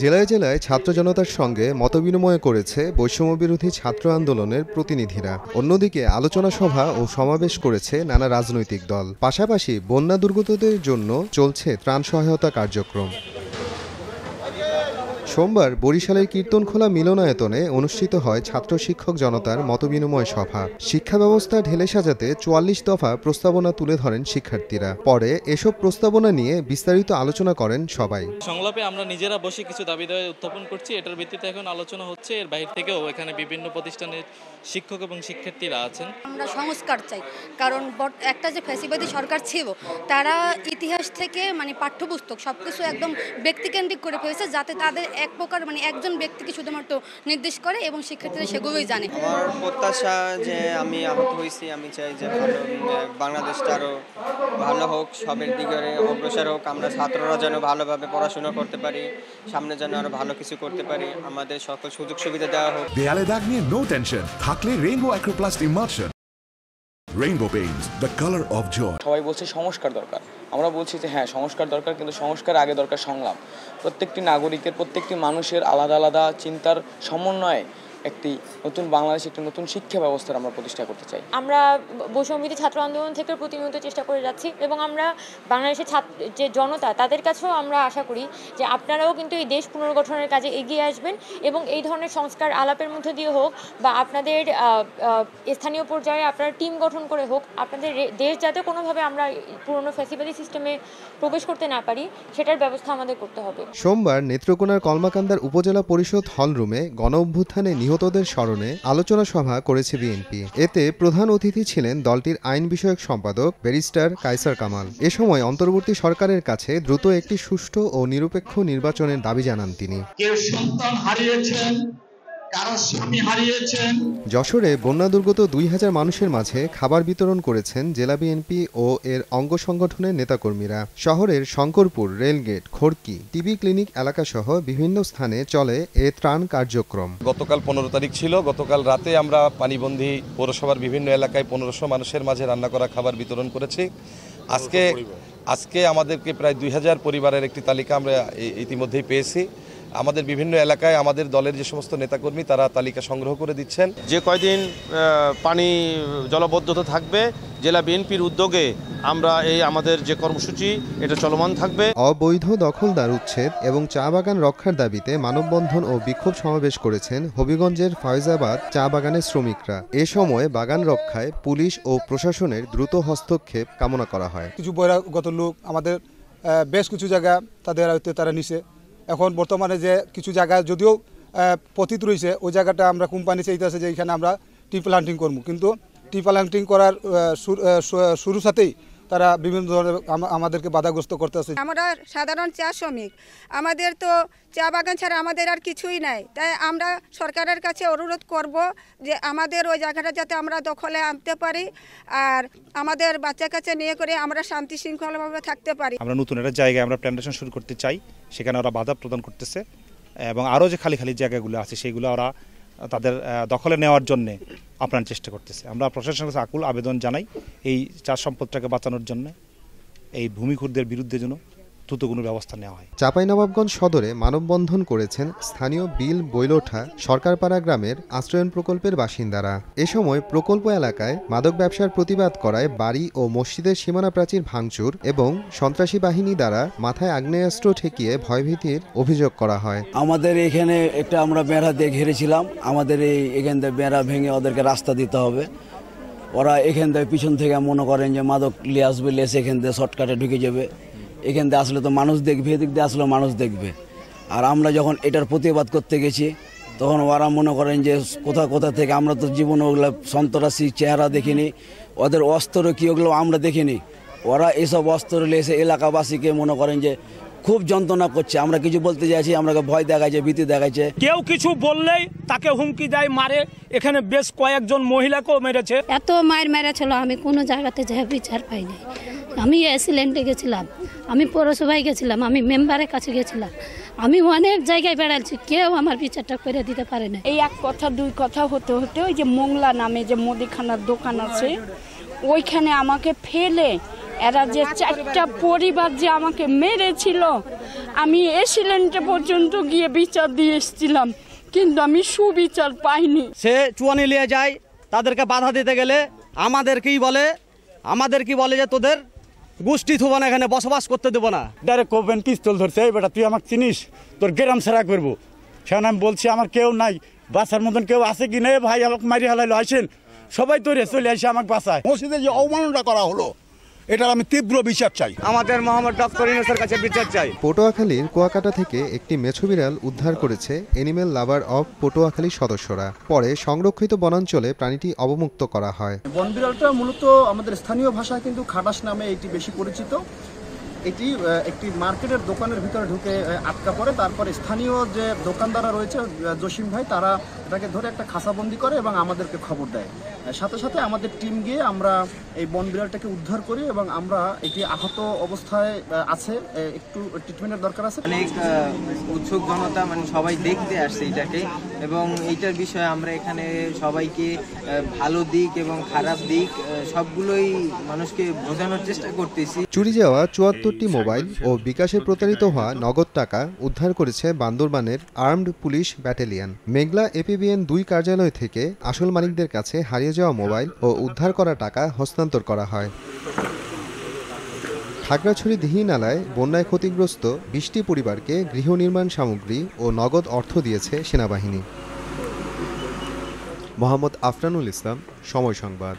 জেলায় জেলায় ছাত্র জনতার সঙ্গে মতবিনিময় করেছে বৈষম্য বিরোধী ছাত্র আন্দোলনের প্রতিনিধিরা। অন্যদিকে আলোচনা সভা ও সমাবেশ করেছে নানা রাজনৈতিক দল। পাশাপাশি বন্যা দুর্গতদের জন্য চলছে ত্রাণ সহায়তা কার্যক্রম। সোমবার বরিশালের কীর্তনখোলা মিলনায়তনে অনুষ্ঠিত হয় ছাত্র শিক্ষক জনতার মতবিনিময় সভা। শিক্ষা ব্যবস্থা ঢেলে সাজাতে ৪৪ দফা প্রস্তাবনা তুলে ধরেন শিক্ষার্থীরা। পরে এসব প্রস্তাবনা নিয়ে বিস্তারিত আলোচনা করেন সবাই। সংলাপে আমরা নিজেরা বসে কিছু দাবি দাওয়া উত্থাপন করছি, এটার ভিত্তিতে এখন আলোচনা হচ্ছে। এর বাইরে থেকেও এখানে বিভিন্ন প্রতিষ্ঠানের শিক্ষক এবং শিক্ষার্থীরা আছেন। আমরা সংস্কার চাই, কারণ একটা যে ফ্যাসিবাদী সরকার ছিল তারা ইতিহাস থেকে পাঠ্যপুস্তক সবকিছু একদম ব্যক্তিকেন্দ্রিক করে ফেলেছে, যাতে তাদের এক প্রকার একজন ব্যক্তিকে শুধুমাত্র নির্দেশ করে এবং শিক্ষার্থীরা সেগুলোই জানে। আমার প্রত্যাশা যে আমি আহত হয়েছি, আমি চাই যে বাংলাদেশটা আরো ভালো হোক, সবের দিকে অগ্রসর হোক। আমরা ছাত্ররা যেন ভালোভাবে পড়াশোনা করতে পারি, সামনে যেন আরো ভালো কিছু করতে পারি, আমাদের সকল সুযোগ সুবিধা দেওয়া হোক। দেয়ালে দাগ নিয়ে নো টেনশন থাকলে Rainbow Acroplast emulsion. Rainbow Paints, the colour of joy. সবাই বলছে সংস্কার দরকার, আমরা বলছি যে হ্যাঁ সংস্কার দরকার, কিন্তু সংস্কার আগে দরকার সংলাপ। প্রত্যেকটি নাগরিকের, প্রত্যেকটি মানুষের আলাদা আলাদা চিন্তার সমন্বয়ে একটি নতুন বাংলাদেশ, একটি নতুন শিক্ষা ব্যবস্থার আমরা প্রতিষ্ঠা করতে চাই। আমরা বৈষম্যবিরোধী ছাত্র আন্দোলন থেকে প্রতিনিয়ত চেষ্টা করে যাচ্ছি এবং আমরা বাংলাদেশের যে জনতা তাদের কাছেও আমরা আশা করি যে আপনারাও কিন্তু এই দেশ পুনর্গঠনের কাজে এগিয়ে আসবেন এবং এই ধরনের সংস্কার আলাপের মধ্যে দিয়ে হোক বা আপনাদের স্থানীয় পর্যায়ে আপনারা টিম গঠন করে হোক, আপনাদের দেশ যাতে কোনোভাবে আমরা পুরনো ফ্যাসিবাদী সিস্টেমে প্রবেশ করতে না পারি সেটার ব্যবস্থা আমাদের করতে হবে। সোমবার নেত্রকোনার কলমাকান্দার উপজেলা পরিষদ হলরুমে গণ অভ্যুত্থানে নিহতদের স্মরণে আলোচনা সভা করেছে বিএনপি। এতে প্রধান অতিথি ছিলেন দলটির আইন বিষয়ক সম্পাদক ব্যারিস্টার কায়সার কামাল। এ সময় অন্তর্বর্তী সরকারের কাছে দ্রুত একটি সুষ্ঠু ও নিরপেক্ষ নির্বাচনের দাবি জানান তিনি। কেউ সন্তান হারিয়েছেন, কারো স্বামী হারিয়েছেন। যশোরে বন্যা দুর্গত ২০০০ মানুষের মাঝে খাবার বিতরণ করেছেন জেলা বিএনপি ও এর অঙ্গ সংগঠনের নেতাকর্মীরা। শহরের Shankarpur, rail gate, Kharki, TB clinic এলাকাসহ বিভিন্ন স্থানে চলে এ ত্রাণ কার্যক্রম। গতকাল ১৫ তারিখ ছিল। গতকাল রাতে আমরা পানিবন্দী পৌরসভার বিভিন্ন এলাকায় ১৫০০ মানুষের মাঝে রান্না করা খাবার বিতরণ করেছি। আজকে আমাদেরকে প্রায় ২০০০ পরিবারের একটি তালিকা আমরা ইতিমধ্যেই পেয়েছি। আমাদের বিভিন্ন এলাকায় আমাদের দলের যে সমস্ত নেতাকর্মী তারা তালিকা সংগ্রহ করে দিচ্ছেন। যে কয়দিন পানি জলবদ্ধতা থাকবে, জেলা বিএনপির উদ্যোগে আমরা আমাদের যে কর্মসূচি এটা চলমান থাকবে। অবৈধ দখলদার উচ্ছেদ এবং চা বাগান রক্ষার দাবিতে মানববন্ধন ও বিক্ষোভ সমাবেশ করেছেন হবিগঞ্জের ফয়জাবাদ চা বাগানের শ্রমিকরা। এ সময় বাগান রক্ষায় পুলিশ ও প্রশাসনের দ্রুত হস্তক্ষেপ কামনা করা হয়। কিছু বহিরাগত লোক আমাদের বেশ কিছু জায়গা তারা নিছে। এখন বর্তমানে যে কিছু জায়গা যদিও পতিত রয়েছে, ওই জায়গাটা আমরা কোম্পানি চাইতেছে যে এখানে আমরা টি প্লান্টিং করবো, কিন্তু টি প্লান্টিং করার শুরু সাথেই তারা বিভিন্ন ধরনের আমাদেরকে বাধাগ্রস্ত করতেছে। আমরা সাধারণ চা শ্রমিক, আমাদের তো চা বাগান ছাড়া আমাদের আর কিছুই নাই। তাই আমরা সরকারের কাছে অনুরোধ করব যে আমাদের ওই জায়গাটা যাতে আমরা দখলে আনতে পারি আর আমাদের বাচ্চা কাচ্চা নিয়ে করে আমরা শান্তি শৃঙ্খলাভাবে থাকতে পারি। আমরা নতুন একটা জায়গায় আমরা প্ল্যান্টেশন শুরু করতে চাই, সেখানে ওরা বাধা প্রদান করতেছে এবং আরও যে খালি খালি জায়গাগুলো আছে সেইগুলো ওরা তাদের দখলে নেওয়ার জন্য আপ্রাণ চেষ্টা করতেছে। আমরা প্রশাসনের কাছে আকুল আবেদন জানাই এই চা সম্পদটাকে বাঁচানোর জন্য, এই ভূমিখুরদের বিরুদ্ধে যেন দ্রুত কোনো ব্যবস্থা নেওয়া হয়। চাঁপাইনবাবগঞ্জ সদরে মানববন্ধন করেছেন স্থানীয় বিল বৈলোঠা সরকারপাড়া গ্রামের আশ্রয়ন প্রকল্পের বাসিন্দারা। এ সময় প্রকল্প এলাকায় মাদক ব্যবসার প্রতিবাদ করায় বাড়ি ও মসজিদের সীমানা প্রাচীর ভাঙচুর এবং সন্ত্রাসী বাহিনী দ্বারা মাথায় আগ্নেয়াস্ত্র ঠেকিয়ে ভয়ভীতির অভিযোগ করা হয়। আমাদের এখানে একটা আমরা বেড়া দিয়ে ঘিরেছিলাম, আমাদের এখান থেকে বেড়া ভেঙে ওদেরকে রাস্তা দিতে হবে। ওরা এখান থেকে পিছন থেকে মনে করেন যে মাদক নিয়ে আসবে, লেসে এখান থেকে শর্টকাটে ঢুকে যাবে। এখান থেকে আসলে তো মানুষ দেখবে, এদিক দিয়ে আসলে মানুষ দেখবে। আর আমরা যখন এটার প্রতিবাদ করতে গেছি তখন ওরা মনে করেন যে কোথা থেকে, আমরা তো জীবনে ওগুলো সন্ত্রাসী চেহারা দেখিনি, ওদের অস্ত্র কি ওগুলো আমরা দেখিনি। ওরা এসব অস্ত্র লেসে এলাকাবাসীকে মনে করেন যে খুব যন্ত্রণা করছে। আমরা কিছু বলতে চাইছি, আমরা ভয় দেখাইছে, ভীতি দেখাইছে। কেউ কিছু বললেই তাকে হুমকি দেয়, মারে। এখানে বেশ কয়েকজন মহিলাকেও মেরেছে। এত মার মেরেছিল, আমি কোনো জায়গাতে যে বিচার পাই নাই। আমি এসিল্যান্ডে গেছিলাম, আমি পৌরসভায় গেছিলাম, আমি মেম্বারের কাছে গেছিলাম, আমি অনেক জায়গায় বেড়াচ্ছি, কেউ আমার বিচারটা করে দিতে পারে না। এই এক কথা দুই কথা হতে ওই যে মোংলা নামে যে মুদিখানার দোকান আছে, ওইখানে আমাকে ফেলে এরা যে 4টা পরিবার যে আমাকে মেরেছিল, আমি এসিলেন্টে পর্যন্ত গিয়ে বিচার দিয়ে এসেছিলাম, কিন্তু আমি সুবিচার পাইনি। সে চুয়ানি নিয়ে যায়, তাদেরকে বাধা দিতে গেলে আমাদের কি বলে যে তোদের গোষ্ঠী থুব না, এখানে বসবাস করতে দেবো না। ডাইরেক্ট কোপেন পিস্তল ধরছে, এই বেটা তুই আমাকে চিনিস, তোর গ্রাম ছাড়া করবো। সেখানে আমি বলছি আমার কেউ নাই, বাঁচার মতন কেউ আছে কি নেই, ভাই আমাকে মারি হালাইলো, আসেন সবাই তৈরি চলে আসে আমাকে বাঁচায়। মসজিদে যে অবমাননা করা হলো, এটার আমি তীব্র বিচার চাই। আমাদের মোহাম্মদ ডক্টর ইউনূসের কাছে বিচার চাই। পটুয়াখালীর কুয়াকাটা থেকে একটি মেছো বিড়াল উদ্ধার করেছে এনিম্যাল লাভার অফ পটুয়াখালী সদস্যরা। পরে সংরক্ষিত বনাঞ্চলে প্রাণীটি অবমুক্ত করা হয়। বন বিড়ালটা মূলত আমাদের স্থানীয় ভাষায় কিন্তু খাটাস নামে এটি বেশি পরিচিত। এটি একটি মার্কেটের দোকানের ভিতরে ঢুকে আটকা পড়ে, তারপরে স্থানীয় যে দোকানদাররা রয়েছে জসিম ভাই, তারা এটাকে ধরে একটা খাঁচাবন্দি করে এবং আমাদেরকে খবর দেয়। সাথে সাথে আমাদের টিম গিয়ে আমরা এই বন বিড়ালটাকে উদ্ধার করি এবং আমরা এটি আহত অবস্থায় আছে, একটু ট্রিটমেন্টের দরকার আছে। অনেক উৎসুক জনতা, মানে সবাই দেখতে আসছে এটাকে, এবং এইটার বিষয়ে আমরা এখানে সবাইকে ভালো দিক এবং খারাপ দিক সবগুলোই মানুষকে বোঝানোর চেষ্টা করতেছি। চুরি যাওয়া ৭৪টি মোবাইল ও বিকাশে প্রতারিত হওয়া নগদ টাকা উদ্ধার করেছে বান্দরবানের আর্মড পুলিশ ব্যাটালিয়ন। মেঘলা এপিবিএন ২ কার্যালয় থেকে আসল মালিকদের কাছে হারিয়ে যাওয়া মোবাইল ও উদ্ধার করা টাকা হস্তান্তর করা হয়। খাগড়াছড়ি দিঘি নালায় বন্যায় ক্ষতিগ্রস্ত ২০টি পরিবারকে গৃহ নির্মাণ সামগ্রী ও নগদ অর্থ দিয়েছে সেনাবাহিনী। মোহাম্মদ আফরানুল ইসলাম, সময় সংবাদ।